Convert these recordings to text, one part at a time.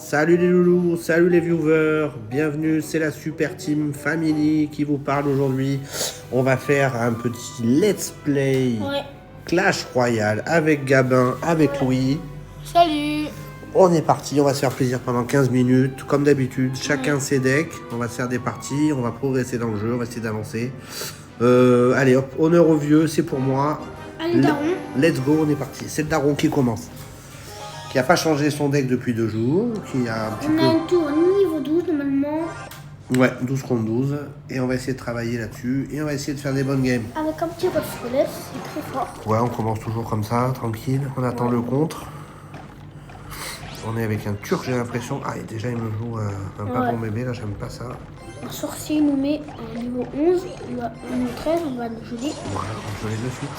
Salut les loulous, salut les viewers, bienvenue, c'est la Super Team Family qui vous parle aujourd'hui. On va faire un petit let's play Clash Royale avec Gabin, avec Louis. Salut. On est parti, on va se faire plaisir pendant 15 minutes, comme d'habitude, chacun ses decks, on va se faire des parties, on va progresser dans le jeu, on va essayer d'avancer. Allez hop, honneur aux vieux, c'est pour moi. Allez, daron. Let's go, on est parti, c'est le daron qui commence. Qui n'a pas changé son deck depuis 2 jours, qui a un petit peu... On a un tour niveau 12 normalement. Ouais, 12 contre 12, et on va essayer de travailler là-dessus, et on va essayer de faire des bonnes games. Avec un petit rôle squelette, c'est très fort. Ouais, on commence toujours comme ça, tranquille, on attend le contre. On est avec un turc, j'ai l'impression. Ah, et déjà il me joue un pas bon bébé, là j'aime pas ça. Un sorcier nous met au niveau 11, il va au niveau 13, on va le geler. Voilà, on joue de suite.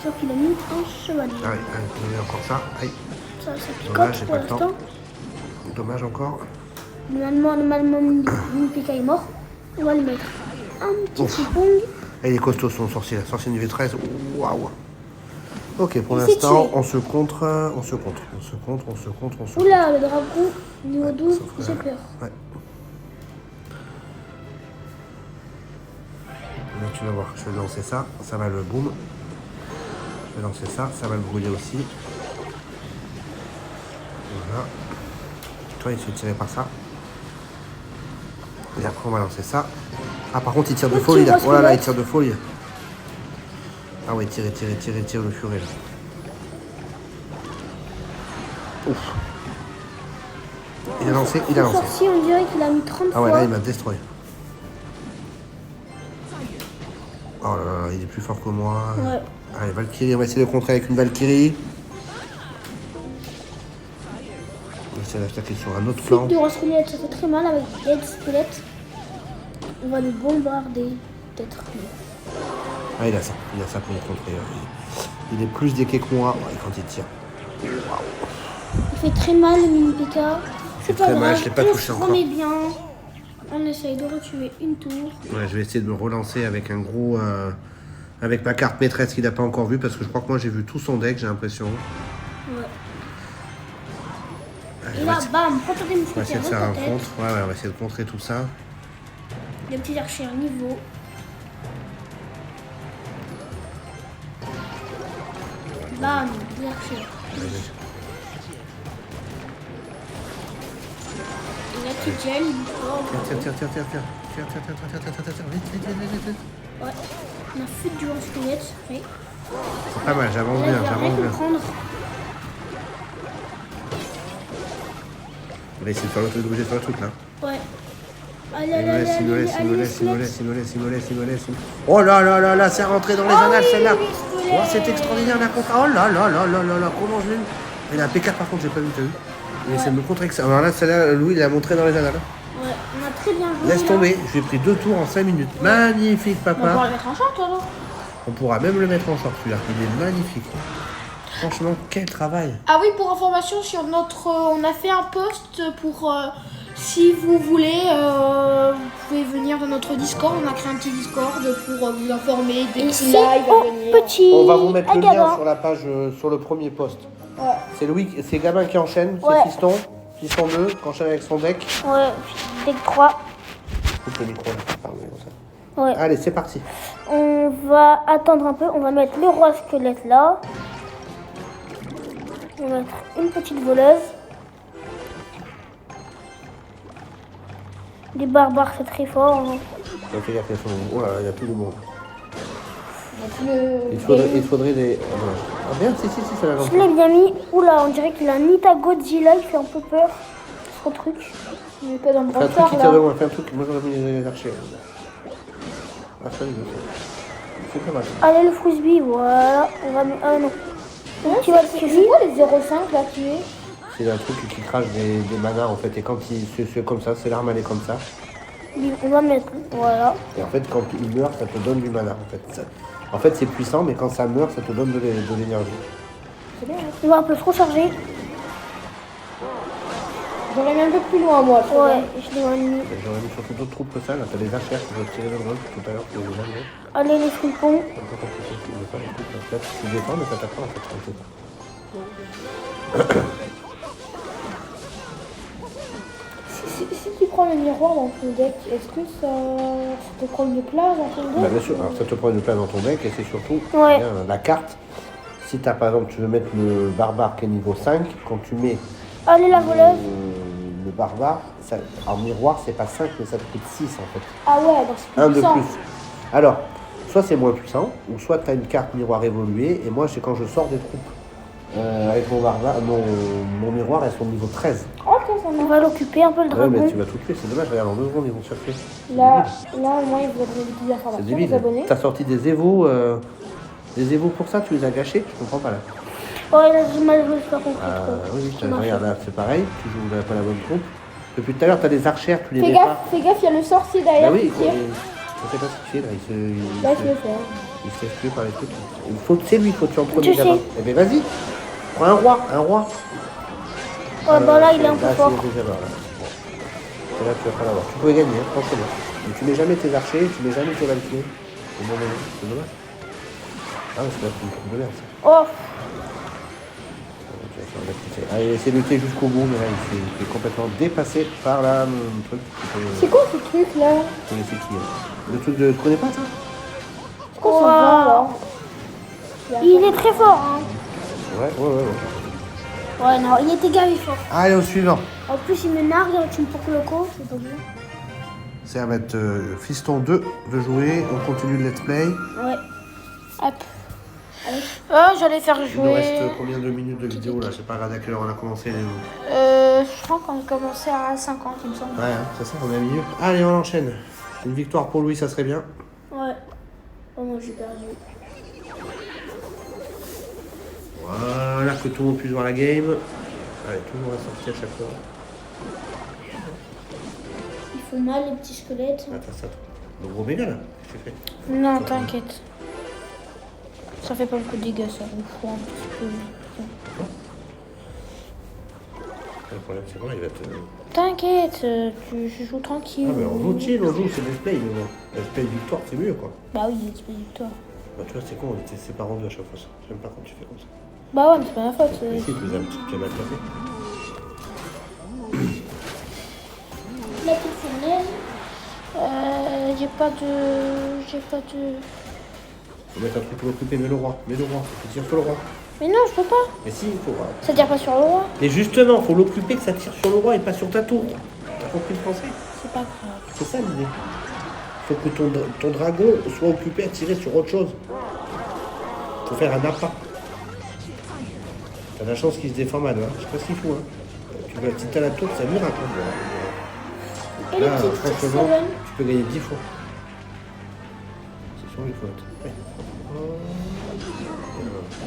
Sauf qu'il a mis un chevalier. Ah oui, on a encore ça. Aïe. Ça picote Dommage, j'ai pour pas le temps. l'instant. Dommage encore. Normalement, Minipika est mort. On va lui mettre un petit ping-pong. Et il est costaud son sorcier, la sorcier niveau 13. Waouh. Ok, pour Il s'est l'instant, tué. on se contre. Oula, le dragon niveau 12, j'ai peur. Ouais. Là, tu vas voir, je vais lancer ça, ça va le boom. Je vais lancer ça, ça va le brûler aussi. Voilà. Toi, il se fait tirer par ça. Et après, on va lancer ça. Ah, par contre, il tire de folie là. Oh là là, il tire de folie. Ah ouais, tire le furet là. Ouf. Il a lancé. Le sorcier, on dirait qu'il a mis 30 Ah ouais, fois. là, il m'a destroy. Oh là là, il est plus fort que moi. Ouais. Allez, Valkyrie, on va essayer de contrer avec une Valkyrie. On va essayer d'attaquer sur un autre flanc. Fuite de squelette, ça fait très mal avec l'aide squelette. On va le bombarder, peut-être. Ah, il a ça pour le contrer. Il est plus déqué que moi quand il tire. Il fait très mal le Minipika. C'est pas très mal, grave, je l'ai pas on touché se encore. remet bien. On essaye de retuer une tour. Ouais, je vais essayer de me relancer avec un gros... avec ma carte maîtresse qu'il n'a pas encore vue, parce que je crois que moi j'ai vu tout son deck, j'ai l'impression. Ouais. Allez, Et là, bam, prends ton on va essayer mousquetaire de dans faire ta un tête. contre. Ouais, on va essayer de contrer tout ça. Des petits archers à niveau. Bam, des archers. Et la petite gel, il Tiens. Vite. Ouais. On a fuite du squelette, oui. C'est pas mal, j'avance Là, bien, il va rien j'avance bien. comprendre. On va essayer de faire l'autre, obligé de faire le truc là. Ouais. Il me laisse. Oh là, c'est rentré dans les annales celle-là. Oh, c'est extraordinaire la contre. Oh là, comment je l'ai eu. Il a un P4 par contre, j'ai pas vu, t'as vu. Il essaie de me contrer que ça. Alors là, celle-là, Louis, il a montré dans les annales. Ouais, on a très bien joué. Laisse là. tomber, je lui ai pris 2 tours en 5 minutes. Magnifique, On va papa. pouvoir le mettre en short alors. On pourra même le mettre en short celui-là. Il est magnifique. Franchement, quel travail. Ah oui, pour information, sur notre, on a fait un post pour si vous voulez, vous pouvez venir dans notre Discord. On a créé un petit Discord pour vous informer des petits lives à venir. Petit. On va vous mettre le lien sur la page, sur le premier post. Ouais. C'est Louis, c'est Gabin qui enchaîne, Ouais. c'est Fiston 2, qui enchaîne avec son deck. Ouais, deck 3. Coupe le micro là, pardon, comme ça. Ouais. Allez, c'est parti. On va attendre un peu. On va mettre le roi squelette là. On va mettre une petite voleuse. Les barbares, c'est très fort. Fais gaffe, oh là, il y a tout le monde. Le... Il faudrait des... Ah bien, si, ça l'a lancé. Je l'ai bien mis. Oula, on dirait qu'il a un Nita Godzilla, il fait un peu peur. Son truc. Il n'est pas dans le Fais un truc brancard qui là. tire de loin, fais un truc. Moi j'aurais mis les archers. Ah, ça, c'est pas mal. Allez, le frisbee, voilà. On va mettre. Ah non. C'est quoi les 0,5 là tu es? C'est un truc qui crache des manas en fait. Et quand c'est comme ça, c'est l'arme, elle est comme ça. On va mettre. Voilà. Et en fait, quand il meurt, ça te donne du mana en fait. En fait, c'est puissant, mais quand ça meurt, ça te donne de l'énergie. C'est bien. On va un peu se recharger. J'aurais mis un peu plus loin moi. Ouais, je l'ai mis. J'aurais mis surtout d'autres troupes que ça. Là, t'as des archères qui vont tirer le drone tout à l'heure. Allez, les fripons. Tu défends, mais t'attaques pas en fait. si tu prends le miroir dans ton deck, est-ce que ça te prend une place dans ton deck? Bah, bien sûr, alors ça te prend une place dans ton deck et c'est surtout Ouais. la carte. Si t'as par exemple, tu veux mettre le barbare qui est niveau 5, quand tu mets Allez, la voleuse. le barbare, ça, en miroir, c'est pas 5, mais ça te coûte 6 en fait. Ah ouais, donc c'est Un de puissant. plus. Alors, soit c'est moins puissant, ou soit tu as une carte miroir évoluée, et moi, c'est quand je sors des troupes avec mon barbare, mon miroir, elles sont niveau 13. Ok, ça On marche. va l'occuper un peu le Ouais, dragon. mais tu vas tout tuer, c'est dommage, regarde, en 2 secondes, ils vont te chercher. C'est Là, débile. là, au moins, il vous a donné des C'est informations, débile. les abonnés. T'as sorti des évos pour ça, tu les as gâchés, je comprends pas là. Ouais, là, j'ai mal joué, je pas compris trop. Oui, regarde là, c'est pareil, tu joues pas la bonne troupe. Depuis tout à l'heure, t'as des archères, tu les Fais mets pas. gaffe, il y a le sorcier Bah derrière oui, qui tire. je sais pas ce qu'il fait là, Là, je le fais. il se fait tuer par les trucs. C'est lui, faut que tu en premier Je sais. gamin. Eh ben vas-y, prends un roi. Ouais, bah là, il est un peu Là, fort. c'est déjà là. Bon. C'est là que tu vas pas l'avoir. Tu pouvais gagner, hein, franchement. Mais tu mets jamais tes archers, tu mets jamais tes valkyries. C'est bon, c'est dommage. Ah, mais c'est là une troupe de merde ça. Oh, Ok, ça va être- Allez, essaie de lutter jusqu'au bout, mais là, il est complètement dépassé par la truc. C'est quoi ce truc là? Tu connais c'est qui Le truc de. Tu connais pas ça? C'est quoi ce vent là? il est très fort, hein. Ouais. Ouais, non, il était gavé fort. Allez, au suivant. En plus, il me nargue, tu me portes le coup, c'est pas bien. Ça va être Fiston 2 veut jouer, on continue le let's play. Ouais. Hop. J'allais faire Il nous reste jouer. combien de minutes de vidéo là? Je sais pas à quelle heure on a commencé. Je crois qu'on a commencé à 50, il me semble. Ouais, hein, c'est ça, on a une minute. Allez, on enchaîne. Une victoire pour Louis, ça serait bien. Ouais. Oh non, j'ai perdu. Voilà, que tout le monde puisse voir la game. Allez, toujours ressorti à chaque fois. Il faut mal, les petits squelettes. Attends. Le gros méga là, qu'est-ce que tu fais? Non, t'inquiète. Ça fait pas beaucoup de dégâts, ça. Il faut un petit peu. Le problème c'est quoi? Il va te. T'inquiète, je joue tranquille. Ah, mais on joue chill, on joue, c'est let's play. Mais bon. Let's play victoire, c'est mieux quoi. Bah oui, c'est pas victoire. Bah, tu vois, c'est con, on était séparés en deux à chaque fois. Ça. J'aime pas quand tu fais comme ça. Bah ouais, mais c'est pas ma faute. Mais si, tu les as mal placés. La petite fournaise. J'ai pas de. Faut mettre un truc pour l'occuper, mets le roi, faut que tu tires sur le roi. Mais non, je peux pas. Mais si, il faut. Ça tire pas sur le roi. Et justement, faut l'occuper que ça tire sur le roi et pas sur ta tour. T'as compris le français? C'est pas grave. C'est ça l'idée. Faut que ton dragon soit occupé à tirer sur autre chose. Faut faire un appât. T'as la chance qu'il se défend mal, hein. Je sais pas ce qu'il faut, hein. Tu vas, si t'as la tour, c'est un miracle. Et les Là, petites franchement, seven. tu peux gagner 10 fois. C'est sûr, il faut être. Ouais.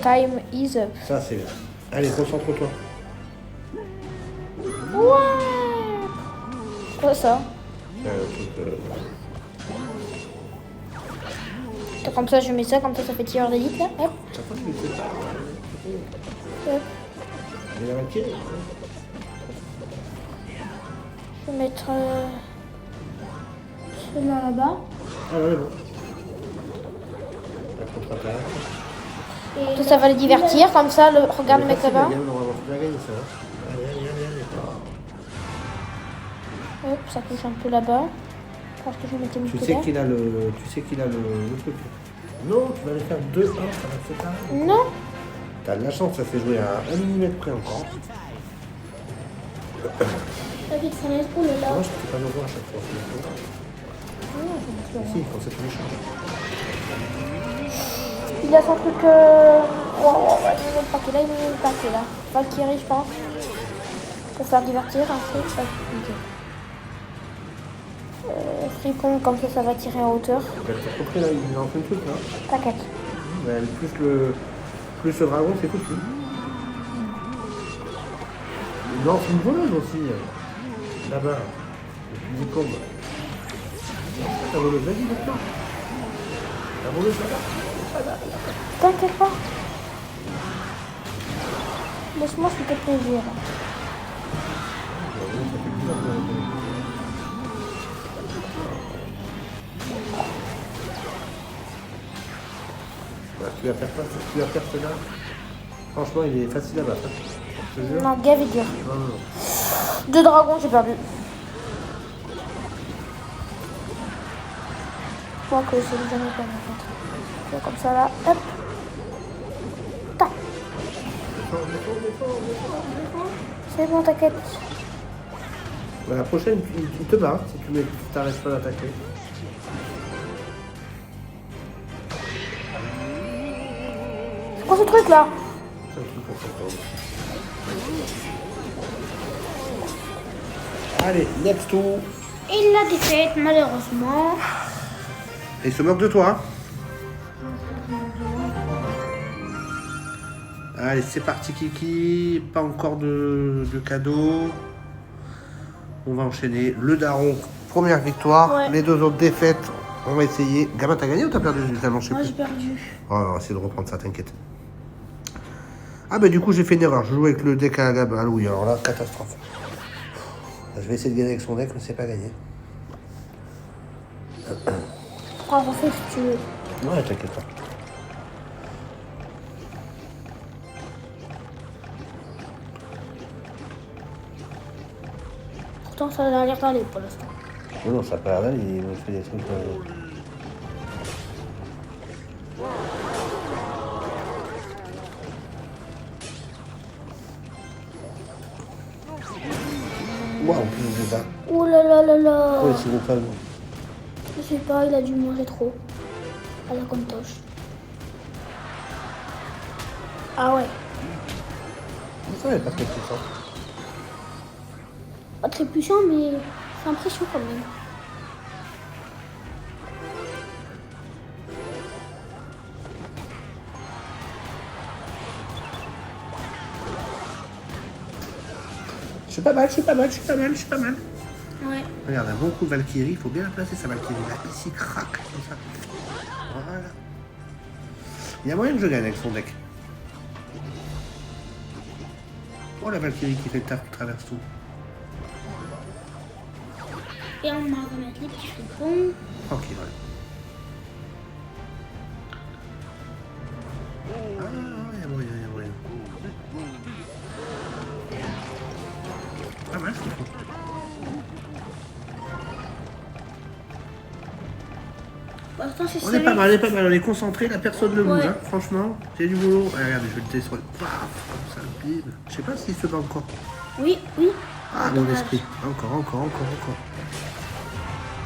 Time is up. Ça, c'est bien. Allez, concentre-toi. Ouais. Quoi ça? C'est un truc, Comme ça, je mets ça, comme ça fait tireur d'élite là. Hop. chaque fois, tu le fais pas. Hop. Mais la Valkyrie. Je vais mettre celui-là là-bas. Ah, ouais, bon. La contre-attaque. Ça va le divertir, comme ça, regarde le mec Facile, là-bas. la gamme, normalement, tu la gagnes, ça. Hein. Allez. Hop, ça touche un peu là-bas. Parce que je vais mettre mes Tu sais musculaires. qu'il a le truc. Non, tu vas aller faire 2-1, ça va se faire. Non. T'as de la chance, ça fait jouer à 1 mm près encore. La petite fournaise, oh là là. Moi, je fais pas le roi à chaque fois. Si, quand c'est tous les champs. Il a son truc. Ouais, il met le paquet là, il met le paquet là. Valkyrie, je pense. Pour faire divertir un peu. Fripon, comme ça va tirer en hauteur. T'as compris là, il est en plein truc là. T'inquiète. Mais plus le dragon, c'est tout. Il lance une voleuse aussi. Là-bas. Le diplôme. La voleuse, vas-y maintenant. La voleuse là-bas. T'inquiète pas. Laisse-moi s'il te plaisir. Bah, tu vas faire quoi? Tu vas faire celui-là. Franchement, il est facile à battre. Je te jure. Non, gavé dur. Non. Deux dragons, j'ai perdu. Moi que c'est jamais pas en fait. C'est comme ça là, hop. Tac. C'est bon, t'inquiète. La prochaine, il te bat si tu t'arrêtes pas d'attaquer. C'est quoi ce truc là? C'est un truc qu'on s'entend. Allez, next tour. Et la défaite, malheureusement. Et il se moque de toi. Allez, c'est parti Kiki. Pas encore de cadeau. On va enchaîner. Le daron, première victoire. Ouais. Les deux autres défaites. On va essayer. Gamin, t'as gagné ou t'as perdu? Tellement, je sais Moi plus. j'ai perdu. Oh, on va essayer de reprendre ça, t'inquiète. Ah bah du coup j'ai fait une erreur. Je joue avec le deck à Gamin. Ah oui, alors là, catastrophe. Je vais essayer de gagner avec son deck, mais c'est pas gagné. Pourquoi refais si tu veux? Ouais, t'inquiète pas. Pourtant ça a l'air d'aller pour l'instant. Non, non, ça a pas l'air d'aller, il me fait des trucs. Ouah, en plus de ça. Ouh là là là là. Ouais, c'est bon, pas bon. Je sais pas, il a dû manger trop. À la contoche. Ah ouais. Ça n'est pas très puissant. Pas très puissant, mais c'est impressionnant quand même. Je suis pas mal, je suis pas mal, je suis pas mal, je suis pas mal. Ouais. Regarde, un bon coup de Valkyrie, il faut bien la placer sa Valkyrie. Là, ici, crac, comme ça. Voilà. Il y a moyen que je gagne avec son deck. Oh, la Valkyrie qui fait le taf, qui traverse tout. Et on va remettre les petits fripons. Tranquille, ouais. Ah, il y a moyen, il y a moyen. Pas mal, ce qu'ils font. Pour l'instant, c'est On est pas mal, on est pas mal, on est concentré, la personne ne bouge, Ouais. hein. Franchement, c'est du boulot. Ah, regarde, je vais le tester sur le paf, comme ça, bim. Je sais pas s'il se bat encore. Oui, oui. Ah, mon esprit. Encore.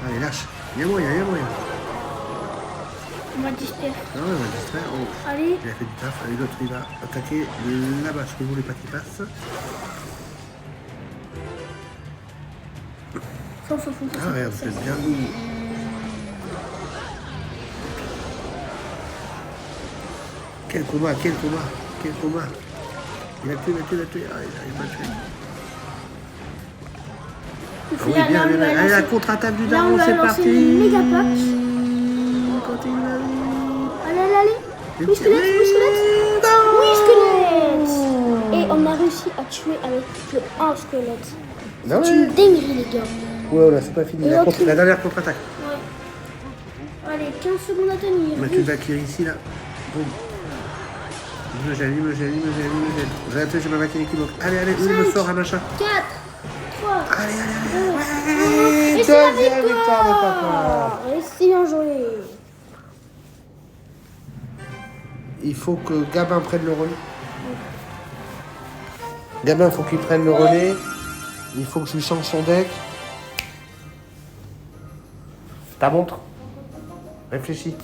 Allez, lâche. Il y a moyen, il y a moyen. On va distraire. Ah ouais, on va le distraire. Oh, Allez. il a fait du taf. Allez, l'autre, il va attaquer là-bas. Je ne voulais pas qu'il passe. Fonce. Ah, regarde, vous faites bien. Quel combat. Il a tué. Ah, il m'a tué. Ah oui, bien. Allez, la contre-attaque du daron, c'est parti. Une méga pack. Continue la vie. Allez. Oui, squelette. Oui, squelette. Et on a réussi à tuer avec le 1 squelette. Ah ouais. C'est une dinguerie, les gars. Ouais, là, c'est pas fini. Et La, l'autre, la dernière contre-attaque. Ouais. Allez, 15 secondes à tenir. Mettre une Valkyrie ici, là. Boum. Il me gêne. J'ai ma Valkyrie qui bloque. Allez, où il me sort un machin. 4, 3, Allez. Et c'est la Deuxième victoire de papa. Et c'est bien joué. Il faut que Gabin prenne le relais. Gabin, il faut qu'il prenne le relais. Il faut que je lui change son deck. Ta montre. Réfléchis.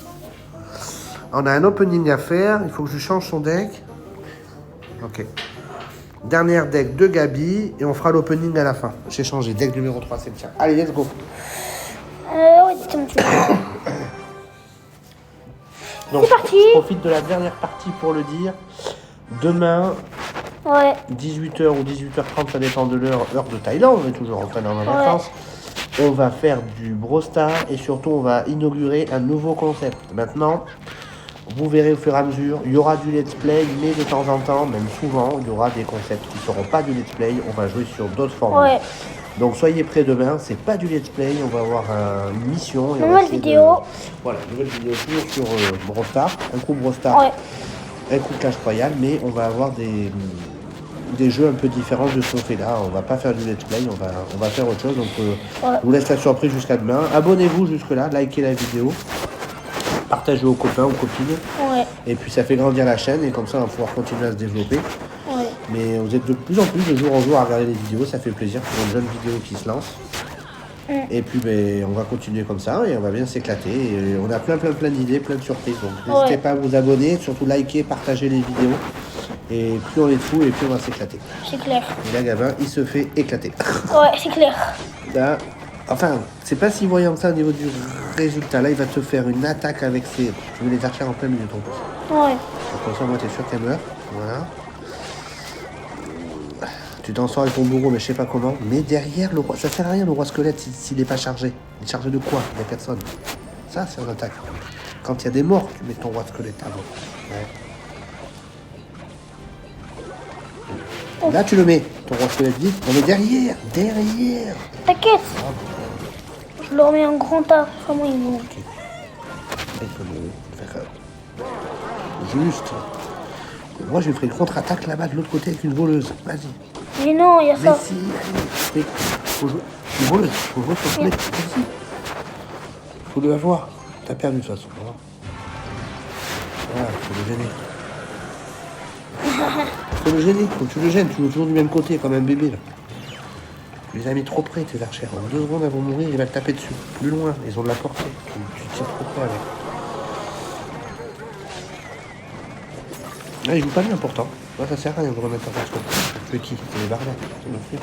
On a un opening à faire. Il faut que je lui change son deck. Ok. Dernière deck de Gabi. Et on fera l'opening à la fin. J'ai changé. Deck numéro 3, c'est le tien. Allez, let's go. Ouais, dites-moi tu veux. Donc, C'est parti. je profite de la dernière partie pour le dire. Demain, Ouais. 18h ou 18h30, ça dépend de l'heure de Thaïlande, on est toujours en train d'en vacances. On va faire du Brawl Stars et surtout on va inaugurer un nouveau concept. Maintenant, vous verrez au fur et à mesure, il y aura du let's play, mais de temps en temps, même souvent, il y aura des concepts qui ne seront pas du let's play, on va jouer sur d'autres formules. Ouais. Donc soyez prêts demain, c'est pas du let's play, on va avoir une mission. Et on va Nouvelle essayer vidéo. Voilà, nouvelle vidéo toujours sur Brawl Stars, un coup Brawl Stars. Ouais. Un coup de Clash Royale, mais on va avoir des jeux un peu différents de ce qu'on fait là. On va pas faire du let's play, on va faire autre chose. Donc je vous laisse la surprise jusqu'à demain. Abonnez-vous jusque là, likez la vidéo. partager aux copains, aux copines. Ouais. Et puis ça fait grandir la chaîne et comme ça on va pouvoir continuer à se développer. Ouais. Mais vous êtes de plus en plus de jour en jour à regarder les vidéos, ça fait plaisir pour une jeune vidéo qui se lance. Et puis ben, on va continuer comme ça et on va bien s'éclater. Et on a plein d'idées, plein de surprises. Donc n'hésitez pas à vous abonner, surtout liker, partager les vidéos. Et plus on est fou et plus on va s'éclater. C'est clair. Et là Gabin, il se fait éclater. Ouais, c'est clair. Là, enfin, c'est pas si voyant que ça au niveau du résultat. Là, il va te faire une attaque avec ses... Tu veux les archères en plein milieu de ton pouce. Ouais. Donc, comme ça, moi, t'es sûr qu'elle meurt. Voilà. Tu t'en sors avec ton bourreau, mais je sais pas comment. Mais derrière, le roi, ça sert à rien, le roi squelette, s'il n'est pas chargé. Il est chargé de quoi? Il n'y a personne. Ça, c'est une attaque. Quand il y a des morts, tu mets ton roi squelette avant. Ouais. Là, tu le mets, ton roi squelette vite. On est derrière. T'inquiète. Je le remets en grand tas. Comment il monte? Il faut le faire juste. Moi, je lui ferai une contre-attaque là-bas de l'autre côté avec une voleuse. Vas-y. Mais non, il y a Mais ça. si, allez. Faut jouer. Une voleuse. Faut jouer sur le Vas-y. Faut le avoir. T'as perdu de toute façon. Voilà, faut le gêner. Faut le gêner. Faut que tu le gênes. Tu joues toujours du même côté comme un bébé là. Tu les as mis trop près, tes archères. En 2 secondes, elles vont mourir, il va te taper dessus. Plus loin, ils ont de la portée. Tu tires trop près avec. Là, il joue pas bien pourtant. Là, ça sert à rien de remettre en face. Tu veux qui? C'est les barbes. C'est notre truc.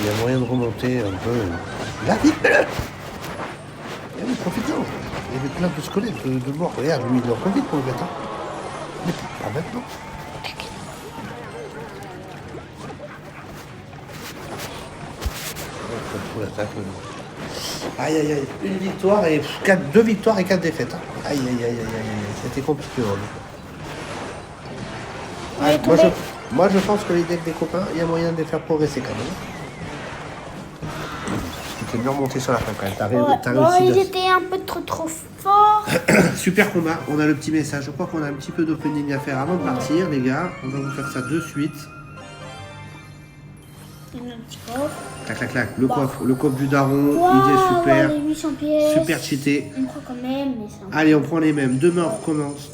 Il y a moyen de remonter un peu. Là, vite! Eh oui, profite-en. Il y avait plein de squelettes de morts. Regarde, lui, il en profite pour le mettre. Mais pas maintenant. Aïe aïe aïe, une victoire et 2 victoires et 4 défaites. Aïe aïe aïe aïe aïe, c'était compliqué. Moi je pense que les decks des copains, il y a moyen de les faire progresser quand même. Tu t'es bien remonté sur la fin quand même. T'as réussi. Ils étaient un peu trop forts. Super combat, on a le petit message. Je crois qu'on a un petit peu d'opening à faire avant de partir, les gars. On va vous faire ça de suite. Il y a un petit coffre. Clac, clac, clac. Le coffre du daron, idée super. Les 800 pièces. Super cheaté. On prend quand même, mais ça. Allez, on prend les mêmes. Demain, on recommence.